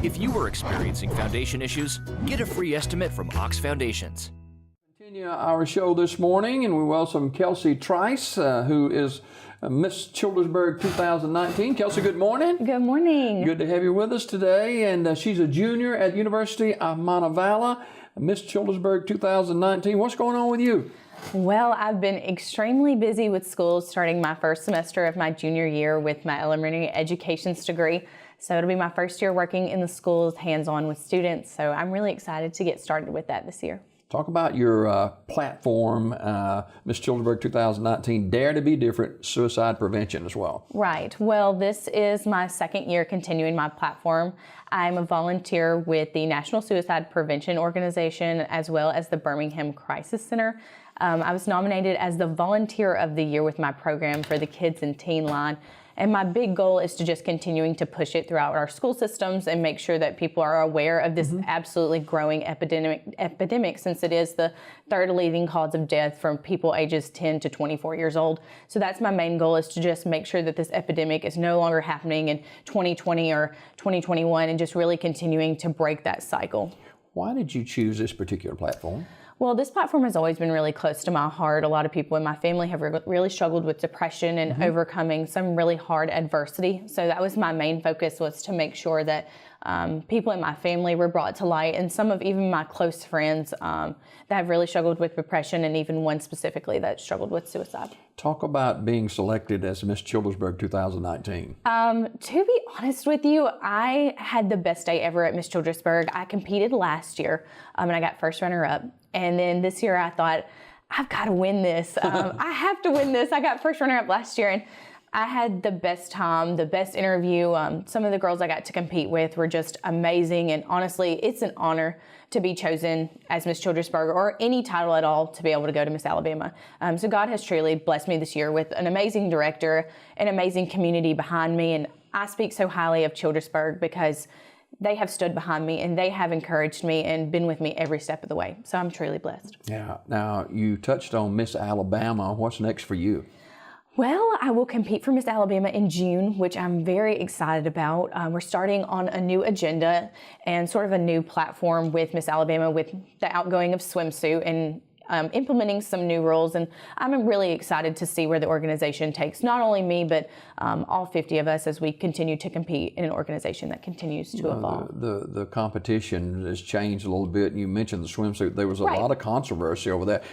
If you are experiencing foundation issues, get a free estimate from Ox Foundations. Continue our show this morning, and we welcome Kelsea Trice, who is Miss Childersburg 2019. Kelsea, good morning. Good morning. Good to have you with us today, and she's a junior at the University of Montevallo, Miss Childersburg 2019. What's going on with you? Well, I've been extremely busy with school, starting my first semester of my junior year with my elementary education degree. So it'll be my first year working in the schools, hands-on with students. So I'm really excited to get started with that this year. Talk about your platform, Miss Childersburg 2019, Dare to be Different, suicide prevention as well. Right. Well, this is my second year continuing my platform. I'm a volunteer with the National Suicide Prevention Organization as well as the Birmingham Crisis Center. I was nominated as the Volunteer of the Year with my program for the Kids and Teen line. And my big goal is to just continuing to push it throughout our school systems and make sure that people are aware of this absolutely growing epidemic, since it is the third leading cause of death from people ages 10 to 24 years old. So that's my main goal, is to just make sure that this epidemic is no longer happening in 2020 or 2021 and just really continuing to break that cycle. Why did you choose this particular platform? Well, this platform has always been really close to my heart. A lot of people in my family have really struggled with depression and overcoming some really hard adversity. So that was my main focus, was to make sure that people in my family were brought to light, and some of even my close friends that have really struggled with depression, and even one specifically that struggled with suicide. Talk about being selected as Miss Childersburg 2019. To be honest with you, I had the best day ever at Miss Childersburg. I competed last year and I got first runner-up. And then this year I thought, I've got to win this. I have to win this. I got first runner-up last year, and I had the best time, the best interview. Some of the girls I got to compete with were just amazing. And honestly, it's an honor to be chosen as Miss Childersburg, or any title at all, to be able to go to Miss Alabama. So God has truly blessed me this year with an amazing director, an amazing community behind me. And I speak so highly of Childersburg because they have stood behind me and they have encouraged me and been with me every step of the way. So I'm truly blessed. Yeah. Now, you touched on Miss Alabama. What's next for you? Well, I will compete for Miss Alabama in June, which I'm very excited about. We're starting on a new agenda and sort of a new platform with Miss Alabama, with the outgoing of swimsuit and implementing some new rules. And I'm really excited to see where the organization takes not only me, but all 50 of us as we continue to compete in an organization that continues to evolve. The competition has changed a little bit. You mentioned the swimsuit. There was a lot of controversy over that.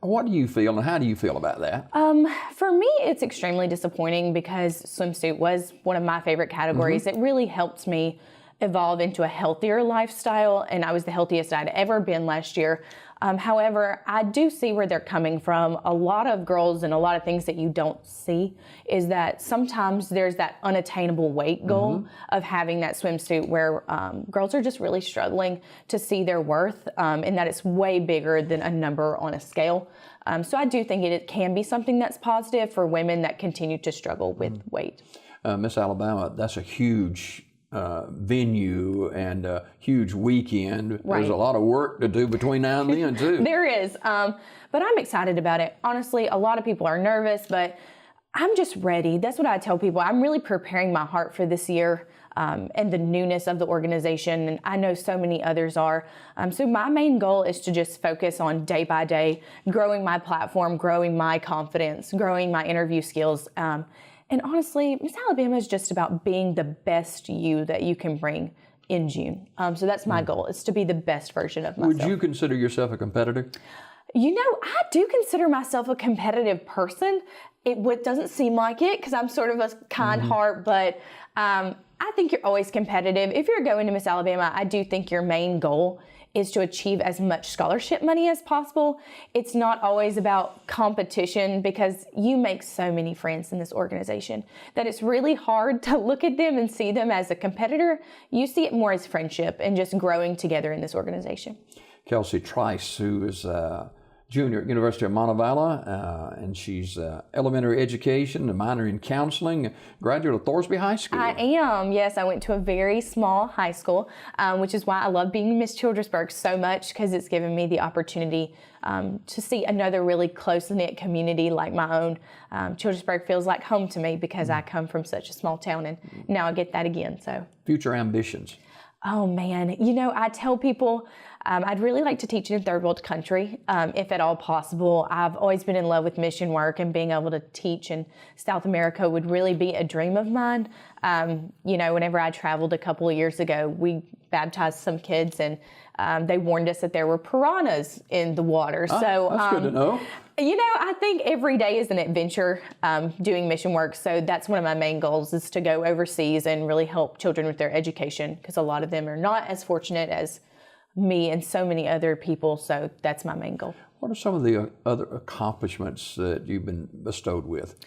What do you feel, and how do you feel about that? For me, it's extremely disappointing because swimsuit was one of my favorite categories. It really helped me evolve into a healthier lifestyle, and I was the healthiest I'd ever been last year. However, I do see where they're coming from. A lot of girls, and a lot of things that you don't see, is that sometimes there's that unattainable weight goal of having that swimsuit, where girls are just really struggling to see their worth, and that it's way bigger than a number on a scale. So I do think it can be something that's positive for women that continue to struggle with weight. Miss Alabama, that's a huge venue and a huge weekend. There's a lot of work to do between now and then too. There is, but I'm excited about it. Honestly, a lot of people are nervous, but I'm just ready. That's what I tell people. I'm really preparing my heart for this year and the newness of the organization, and I know so many others are. So my main goal is to just focus on day by day, growing my platform, growing my confidence, growing my interview skills. And honestly, Miss Alabama is just about being the best you that you can bring in June. So that's my goal, is to be the best version of myself. Would you consider yourself a competitor? You know, I do consider myself a competitive person. It doesn't seem like it, because I'm sort of a kind heart, but I think you're always competitive. If you're going to Miss Alabama, I do think your main goal is to achieve as much scholarship money as possible. It's not always about competition, because you make so many friends in this organization that it's really hard to look at them and see them as a competitor. You see it more as friendship and just growing together in this organization. Kelsea Trice, who is junior at University of Montevallo, and she's elementary education, a minor in counseling, graduate of Thorsby High School. I am, yes. I went to a very small high school, which is why I love being Miss Childersburg so much, because it's given me the opportunity to see another really close-knit community like my own. Childersburg feels like home to me because I come from such a small town, and now I get that again. So, future ambitions? Oh man, I tell people I'd really like to teach in a third world country, if at all possible. I've always been in love with mission work, and being able to teach in South America would really be a dream of mine. Whenever I traveled a couple of years ago, we baptized some kids, and they warned us that there were piranhas in the water. So that's good to know. I think every day is an adventure doing mission work. So that's one of my main goals, is to go overseas and really help children with their education, because a lot of them are not as fortunate as me and so many other people. So that's my main goal. What are some of the other accomplishments that you've been bestowed with?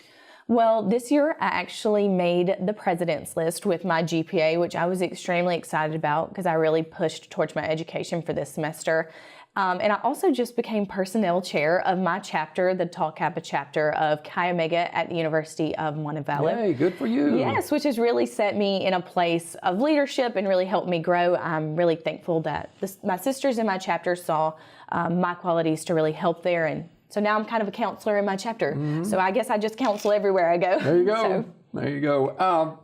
Well, this year I actually made the president's list with my GPA, which I was extremely excited about because I really pushed towards my education for this semester. And I also just became personnel chair of my chapter, the Tau Kappa chapter of Chi Omega at the University of Montevallo. Hey, good for you. Yes, which has really set me in a place of leadership and really helped me grow. I'm really thankful that my sisters in my chapter saw my qualities to really help there. And so now I'm kind of a counselor in my chapter. Mm-hmm. So I guess I just counsel everywhere I go. There you go. There you go.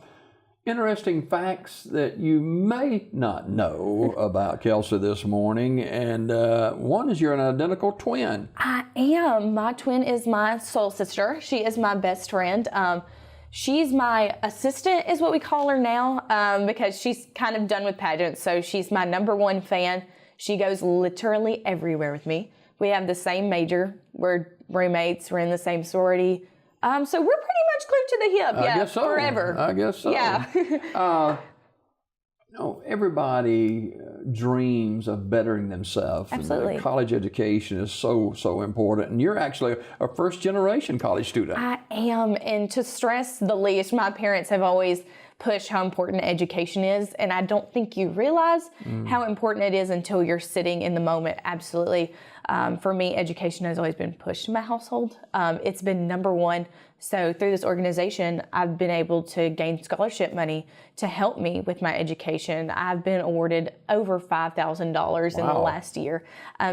Interesting facts that you may not know about Kelsea this morning, and one is you're an identical twin. I am. My twin is my soul sister. She is my best friend. She's my assistant, is what we call her now, because she's kind of done with pageants, so she's my #1 fan. She goes literally everywhere with me. We have the same major. We're roommates. We're in the same sorority. So we're pretty much glued to the hip, I guess so. Forever. I guess so. Yeah. Everybody dreams of bettering themselves. Absolutely. And college education is so important. And you're actually a first-generation college student. I am. And to stress the least, my parents have always pushed how important education is. And I don't think you realize how important it is until you're sitting in the moment. Absolutely. For me, education has always been pushed in my household. It's been #1. So through this organization, I've been able to gain scholarship money to help me with my education. I've been awarded over $5,000 in the last year.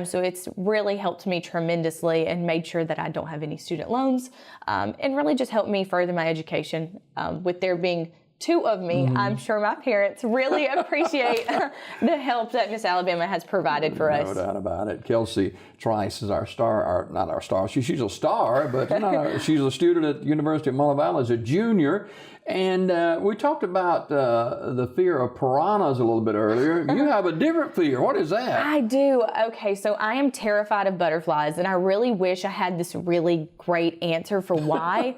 So it's really helped me tremendously and made sure that I don't have any student loans, and really just helped me further my education. With there being 2 of me, I'm sure my parents really appreciate the help that Miss Alabama has provided for us. No doubt about it. Kelsea Trice is our star, not our star. She's a star, but she's a student at the University of Montevallo as a junior. And we talked about the fear of piranhas a little bit earlier. You have a different fear. What is that? I do. Okay, so I am terrified of butterflies, and I really wish I had this really great answer for why,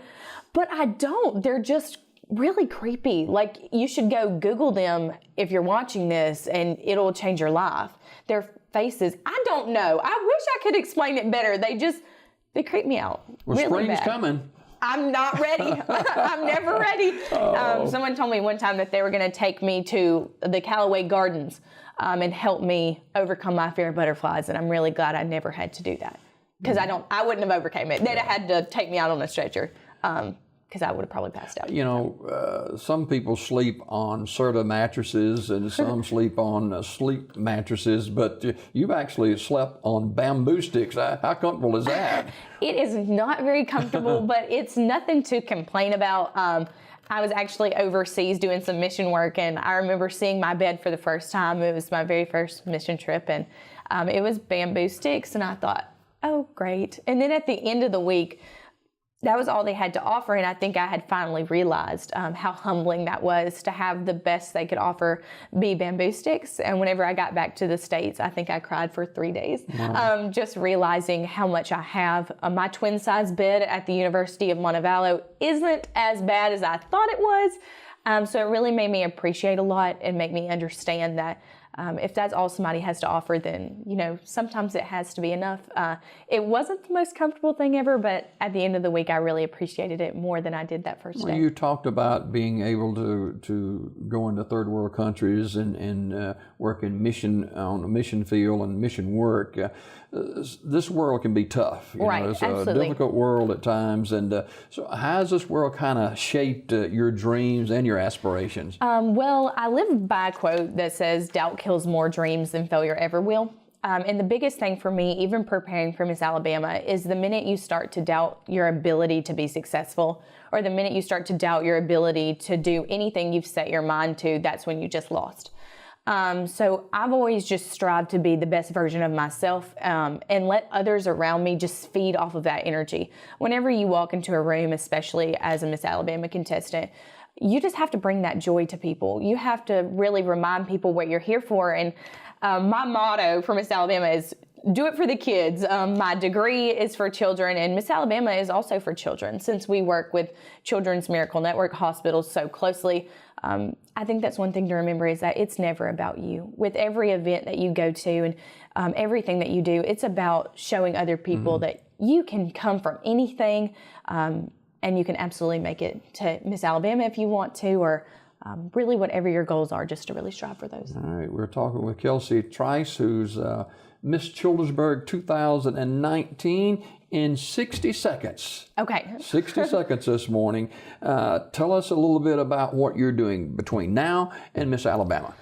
but I don't. They're just really creepy. Like, you should go Google them if you're watching this, and it'll change your life. Their faces, I don't know. I wish I could explain it better. They creep me out. Well, really spring's bad. coming. I'm not ready. I'm never ready. Someone told me one time that they were going to take me to the Callaway Gardens and help me overcome my fear of butterflies, and I'm really glad I never had to do that, because I wouldn't have overcame it. They'd have had to take me out on a stretcher. Because I would have probably passed out. Some people sleep on Serta mattresses and some sleep on sleep mattresses, but you've actually slept on bamboo sticks. How comfortable is that? It is not very comfortable, but it's nothing to complain about. I was actually overseas doing some mission work, and I remember seeing my bed for the first time. It was my very first mission trip, and it was bamboo sticks, and I thought, oh, great. And then at the end of the week, that was all they had to offer, and I think I had finally realized how humbling that was to have the best they could offer be bamboo sticks. And whenever I got back to the States, I think I cried for 3 days, just realizing how much I have. My twin-size bed at the University of Montevallo isn't as bad as I thought it was, so it really made me appreciate a lot and make me understand that if that's all somebody has to offer, then, sometimes it has to be enough. It wasn't the most comfortable thing ever, but at the end of the week, I really appreciated it more than I did that first day. You talked about being able to go into third world countries and work in on a mission field and mission work. This world can be tough. It's absolutely. a difficult world at times. And so how has this world kind of shaped your dreams and your aspirations? Well, I live by a quote that says, doubt kills more dreams than failure ever will. And the biggest thing for me, even preparing for Miss Alabama, is the minute you start to doubt your ability to be successful, or the minute you start to doubt your ability to do anything you've set your mind to, that's when you just lost. So I've always just strived to be the best version of myself and let others around me just feed off of that energy. Whenever you walk into a room, especially as a Miss Alabama contestant, you just have to bring that joy to people. You have to really remind people what you're here for. And my motto for Miss Alabama is do it for the kids. My degree is for children, and Miss Alabama is also for children. Since we work with Children's Miracle Network hospitals so closely, I think that's one thing to remember is that it's never about you. With every event that you go to and everything that you do, it's about showing other people that you can come from anything and you can absolutely make it to Miss Alabama if you want to, or really whatever your goals are, just to really strive for those. All right, we're talking with Kelsea Trice, who's Miss Childersburg 2019 in 60 seconds. Okay. 60 seconds this morning. Tell us a little bit about what you're doing between now and Miss Alabama.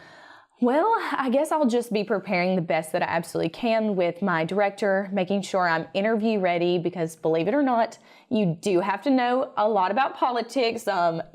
Well, I guess I'll just be preparing the best that I absolutely can with my director, making sure I'm interview ready, because believe it or not, you do have to know a lot about politics.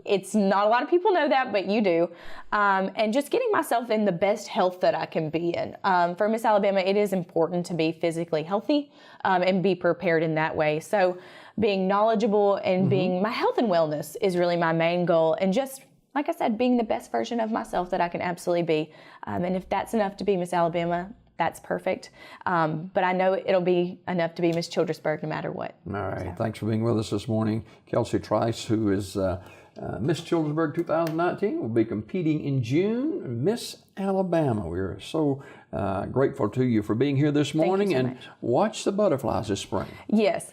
It's not a lot of people know that, but you do. And just getting myself in the best health that I can be in. For Miss Alabama, it is important to be physically healthy and be prepared in that way. So being knowledgeable and being my health and wellness is really my main goal, and just like I said, being the best version of myself that I can absolutely be. And if that's enough to be Miss Alabama, that's perfect. But I know it'll be enough to be Miss Childersburg no matter what. All right. Thanks for being with us this morning. Kelsea Trice, who is Miss Childersburg 2019, will be competing in June. Miss Alabama. We're so grateful to you for being here this morning. Thank you so and much. Watch the butterflies this spring. Yes.